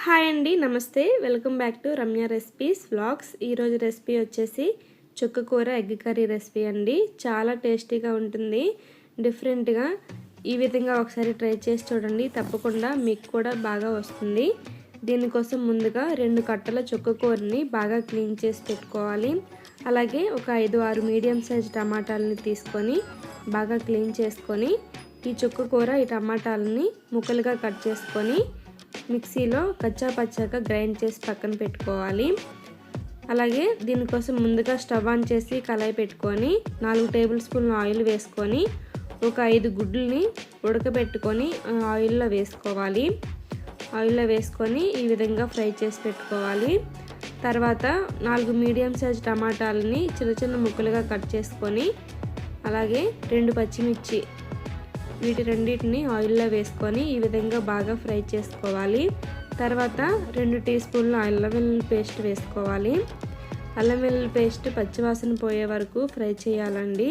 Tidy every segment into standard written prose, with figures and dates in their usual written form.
Hi అండి, నమస్తే. Welcome back to Ramya recipes vlogs. ఈరోజు రెసిపీ వచ్చేసి చుక్కకూర ఎగ్ కర్రీ రెసిపీ అండి. చాలా టేస్టీగా ఉంటుంది. డిఫరెంట్గా ఈ విధంగా ఒకసారి ట్రై చేసి చూడండి, తప్పకుండా మీకు కూడా బాగా వస్తుంది. దీనికోసం ముందుగా 2 కట్టల చుక్కకూరని బాగా క్లీన్ చేసి పెట్టుకోవాలి. అలాగే ఒక 5-6 మీడియం సైజ్ టమాటాలని తీసుకొని బాగా క్లీన్ చేసుకొని ఈ చుక్కకూర ఈ టమాటాలని ముక్కలుగా కట్ చేసుకొని మిక్సీలో కచ్చా పచ్చాగా గ్రైండ్ చేసి పక్కన పెట్టుకోవాలి. అలాగే దీనికోసం ముందుగా స్టవ్ ఆన్ చేసి కళాయి పెట్టుకొని 4 టేబుల్ స్పూన్ల ఆయిల్ వేసుకొని ఒక 5 గుడ్లని ఉడకబెట్టుకొని ఆయిల్లో వేసుకోవాలి. ఆయిల్లో వేసుకొని ఈ విధంగా ఫ్రై చేసి పెట్టుకోవాలి. తర్వాత 4 మీడియం సైజ్ టమాటాలని చిన్న చిన్న ముక్కలుగా కట్ చేసుకొని అలాగే 2 పచ్చిమిర్చి వీటి రెండింటిని ఆయిల్లో వేసుకొని ఈ విధంగా బాగా ఫ్రై చేసుకోవాలి. తర్వాత 2 టీ స్పూన్ల అల్లం వెల్లుల్లి పేస్ట్ వేసుకోవాలి. అల్లం వెల్లుల్లి పేస్ట్ పచ్చివాసన పోయే వరకు ఫ్రై చేయాలండి.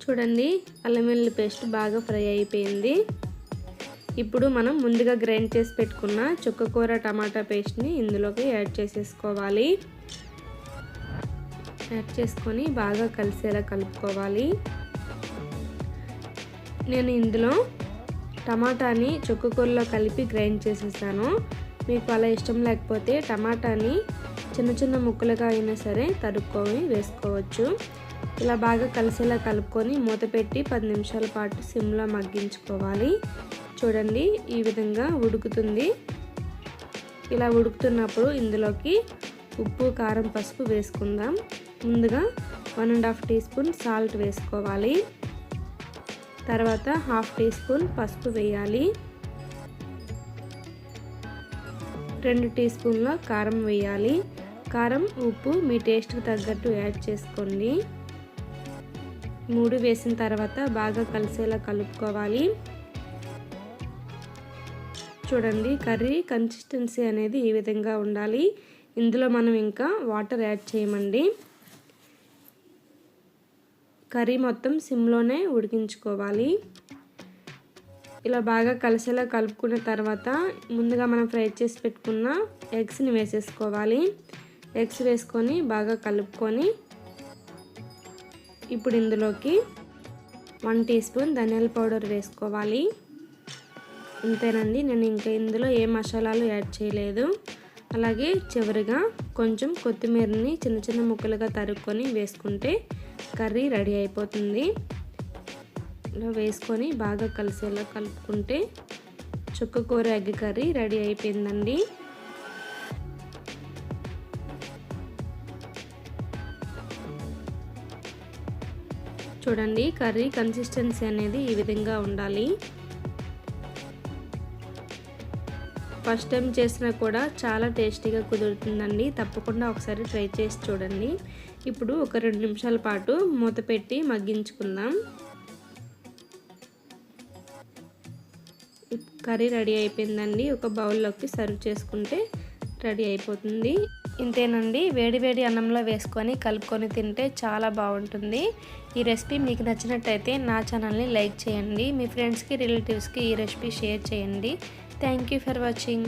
చూడండి, అల్లం వెల్లుల్లి పేస్ట్ బాగా ఫ్రై అయిపోయింది. ఇప్పుడు మనం ముందుగా గ్రైండ్ చేసి పెట్టుకున్న చుక్కకూర టమాటా పేస్ట్ని ఇందులోకి యాడ్ చేసేసుకోవాలి. యాడ్ చేసుకొని బాగా కలిసేలా కలుపుకోవాలి. నేను ఇందులో టమాటాని చుక్కకూరలో కలిపి గ్రైండ్ చేసేసాను. మీకు అలా ఇష్టం లేకపోతే టమాటాని చిన్న చిన్న ముక్కలుగా అయినా సరే తరుక్కొని వేసుకోవచ్చు. ఇలా బాగా కలిసేలా కలుపుకొని మూత పెట్టి 10 నిమిషాల పాటు సిమ్లో మగ్గించుకోవాలి. చూడండి, ఈ విధంగా ఉడుకుతుంది. ఇలా ఉడుకుతున్నప్పుడు ఇందులోకి ఉప్పు, కారం, పసుపు వేసుకుందాం. ముందుగా 1.5 టీ స్పూన్ సాల్ట్ వేసుకోవాలి. తర్వాత 1/2 టీ స్పూన్ పసుపు వేయాలి. 2 టీ స్పూన్ల కారం వేయాలి. కారం, ఉప్పు మీ టేస్ట్కి తగ్గట్టు యాడ్ చేసుకోండి. 3 వేసిన తర్వాత బాగా కలిసేలా కలుపుకోవాలి. చూడండి, కర్రీ కన్సిస్టెన్సీ అనేది ఈ విధంగా ఉండాలి. ఇందులో మనం ఇంకా వాటర్ యాడ్ చేయమండి. కర్రీ మొత్తం సిమ్లోనే ఉడికించుకోవాలి. ఇలా బాగా కలిసేలా కలుపుకున్న తర్వాత ముందుగా మనం ఫ్రై చేసి పెట్టుకున్న ఎగ్స్ని వేసేసుకోవాలి. ఎగ్స్ వేసుకొని బాగా కలుపుకొని ఇప్పుడు ఇందులోకి 1 టీ స్పూన్ ధనియాల పౌడర్ వేసుకోవాలి. అంతేనండి, నేను ఇంకా ఇందులో ఏ మసాలాలు యాడ్ చేయలేదు. అలాగే చివరిగా కొంచెం కొత్తిమీరని చిన్న చిన్న ముక్కలుగా తరుక్కొని వేసుకుంటే కర్రీ రెడీ అయిపోతుంది. ఇలా వేసుకొని బాగా కలిసేలా కలుపుకుంటే చుక్కకూర ఎగ్ కర్రీ రెడీ అయిపోయిందండి. చూడండి, కర్రీ కన్సిస్టెన్సీ అనేది ఈ విధంగా ఉండాలి. ఫస్ట్ టైం చేసినా కూడా చాలా టేస్టీగా కుదురుతుందండి. తప్పకుండా ఒకసారి ట్రై చేసి చూడండి. ఇప్పుడు ఒక 2 నిమిషాల పాటు మూత పెట్టి మగ్గించుకుందాం. కర్రీ రెడీ అయిపోయిందండి. ఒక బౌల్లోకి సర్వ్ చేసుకుంటే రెడీ అయిపోతుంది. ఇంతేనండి, వేడి వేడి అన్నంలో వేసుకొని కలుపుకొని తింటే చాలా బాగుంటుంది. ఈ రెసిపీ మీకు నచ్చినట్టయితే నా ఛానల్ని లైక్ చేయండి. మీ ఫ్రెండ్స్కి, రిలేటివ్స్కి ఈ రెసిపీ షేర్ చేయండి. Thank you for watching.